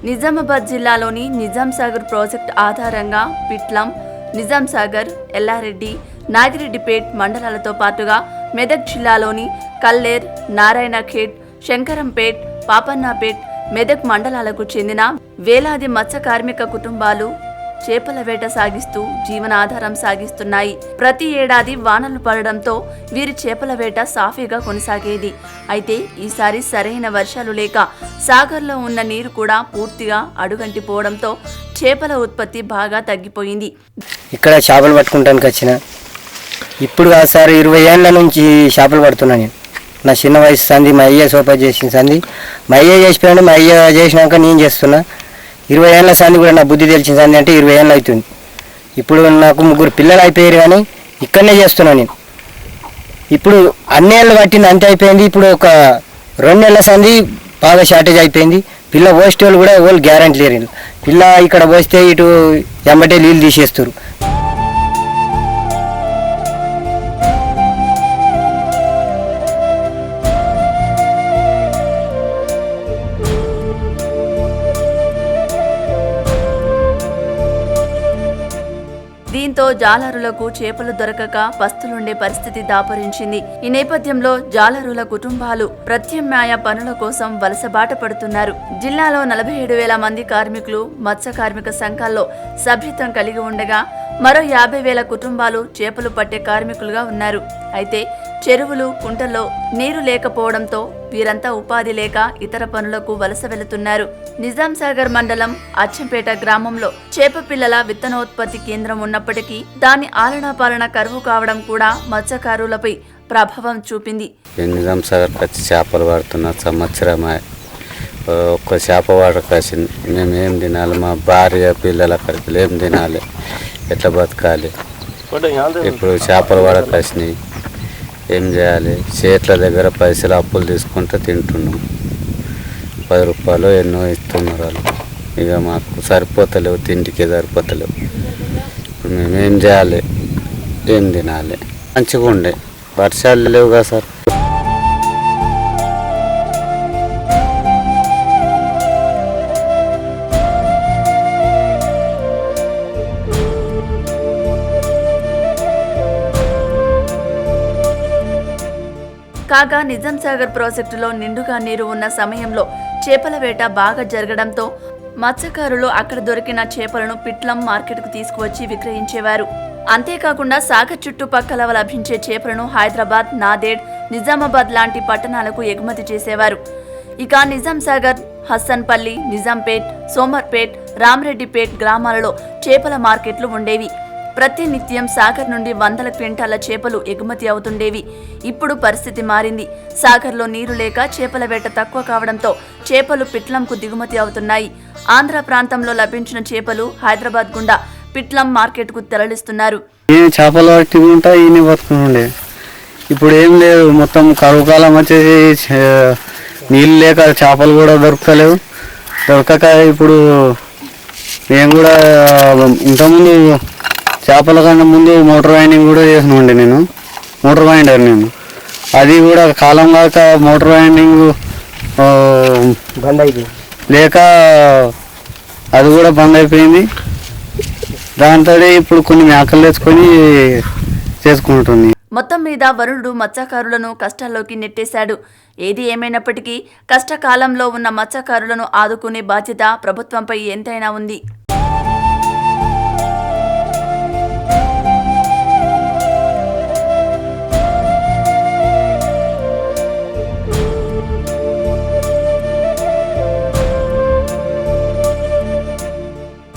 నిజామాబాద్ జిల్లాలోని నిజాం సాగర్ ప్రాజెక్టు ఆధారంగా పిట్లం, నిజాం సాగర్, ఎల్లారెడ్డి, నాగిరెడ్డిపేట్ మండలాలతో పాటుగా మెదక్ జిల్లాలోని కల్లేర్, నారాయణఖేడ్, శంకరంపేట్, పాపన్నాపేట్, మెదక్ మండలాలకు చెందిన వేలాది మత్స్య కార్మిక కుటుంబాలు చేపల వేట సాగిస్తూ జీవనాధారం సాగిస్తున్నాయి. ప్రతి ఏడాది వానలు పడడంతో వీరి చేపల వేట సాఫీగా కొనసాగేది. అయితే ఈసారి సరైన వర్షాలు లేక సాగర్లో ఉన్న నీరు కూడా పూర్తిగా అడుగంటిపోవడంతో చేపల ఉత్పత్తి బాగా తగ్గిపోయింది. ఇక్కడ చేపలు పట్టుకుంటానికి వచ్చిన ఇప్పుడు కాదు సార్, 20 ఏళ్ళ నుంచి చేపలు పడుతున్నాను నేను. నా చిన్న వయసు సంది మా అయ్య సోపా చేసిన సంది, మా అయ్య చేసిపోయాడు. మా అయ్య చేసినాక నేను చేస్తున్నా. 20 ఏళ్ళ సంది కూడా నా బుద్ధి తెలిసిన సంది అంటే 20 ఏళ్ళు అవుతుంది. ఇప్పుడు నాకు 3 పిల్లలు అయిపోయారు, కానీ ఇక్కడనే చేస్తున్నాను నేను. ఇప్పుడు అన్నేళ్ళు పట్టింది అంతే అయిపోయింది. ఇప్పుడు ఒక 2 నెలల సంది బాగా షార్టేజ్ అయిపోయింది. పిల్ల పోస్తే వాళ్ళు కూడా వాళ్ళు గ్యారంటీ లేరు. పిల్ల ఇక్కడ పోస్తే ఇటు ఎమ్మటే నీళ్ళు తీసేస్తారు. దీంతో జాలరులకు చేపలు దొరకక పస్తులుండే పరిస్థితి దాపురించింది. ఈ నేపథ్యంలో జాలరుల కుటుంబాలు ప్రత్యామ్నాయ పనుల కోసం వలసబాట పడుతున్నారు. జిల్లాలో 47,000 మంది కార్మికులు మత్స్య కార్మిక సంఘాల్లో సభ్యత్వం కలిగి ఉండగా మరో 50,000 కుటుంబాలు చేపలు పట్టే కార్మికులుగా ఉన్నారు. అయితే చెరువులు, కుంటల్లో నీరు లేకపోవడంతో వీరంతా ఉపాధి లేక ఇతర పనులకు వలస వెళుతున్నారు. నిజాం సాగర్ మండలం అచ్చంపేట గ్రామంలో చేప పిల్లల విత్తనోత్పత్తి కేంద్రం ఉన్నప్పటికీ దాని ఆలనాపాలన కరువు కావడం కూడా మత్స్యకారులపై ప్రభావం చూపింది. నిజాం సాగర్ వచ్చి చేపలు పడుతున్న సంవత్సరమే ఒక్క చేప వాడకాసింది. మేము ఏం తినాలి? మా భార్య పిల్లలు అక్కడికి ఏం తినాలి? ఎట్లా బతకాలి? ఇప్పుడు చేపలు వాడకాసినాయి, ఏం చేయాలి? చేట్ల దగ్గర పైసలు అప్పులు తీసుకుంటే తింటున్నాం. 10 రూపాయలు ఎన్నో ఇస్తున్నారు వాళ్ళు. ఇక మాకు సరిపోతలేవు, తిండికి సరిపోతలేవు. ఇప్పుడు మేము ఏం చేయాలి? ఏం తినాలి? మంచిగా ఉండే వర్షాలు లేవు కదా సార్. కాగా నిజాం సాగర్ ప్రాజెక్టులో నిండుగా నీరు ఉన్న సమయంలో చేపల వేట బాగా జరగడంతో మత్స్యకారులు అక్కడ దొరికిన చేపలను పిట్లం మార్కెట్కు తీసుకువచ్చి విక్రయించేవారు. అంతేకాకుండా సాగర్ చుట్టుపక్కల లభించే చేపలను హైదరాబాద్, నాదేడ్, నిజామాబాద్ లాంటి పట్టణాలకు ఎగుమతి చేసేవారు. ఇక నిజాం సాగర్, హస్సన్పల్లి, నిజాంపేట్, సోమర్పేట్, రామరెడ్డిపేట్ గ్రామాలలో చేపల మార్కెట్లు ఉండేవి. ప్రతినిత్యం సాగర్ నుండి 100 క్వింటాల చేపలు ఎగుమతి అవుతుండేవి. ఇప్పుడు పరిస్థితి మారింది. సాగర్లో నీరు లేక చేపల వేట తక్కువ కావడంతో చేపలు పిట్లంకు దిగుమతి అవుతున్నాయి. ఆంధ్ర ప్రాంతంలో లభించిన చేపలు హైదరాబాద్ గుండా పిట్లం మార్కెట్కు తరలిస్తున్నారు. చేపలు పట్టుకుంటా ఈయన బతుకుండే. ఇప్పుడు ఏం లేదు, మొత్తం కరువు కాలం వచ్చేసి నీళ్ళు లేక చేపలు కూడా దొరకక ఇప్పుడు మేము కూడా ఇంతకుముందు చేపల కన్నా ముందు మోటార్ వైండింగ్ కూడా చేసినండి. నేను మోటార్ వైండర్. నేను అది కూడా కాలం కాక మోటార్ వైండింగ్ లేక అది కూడా బంద్ అయిపోయింది. దాంతో ఇప్పుడు కొన్ని మేకలు తెచ్చుకొని చేసుకుంటుంది. మొత్తం మీద వరుణుడు మత్స్యకారులను కష్టాల్లోకి నెట్టేశాడు. ఏది ఏమైనప్పటికీ కష్టకాలంలో ఉన్న మత్స్యకారులను ఆదుకునే బాధ్యత ప్రభుత్వంపై ఎంతైనా ఉంది.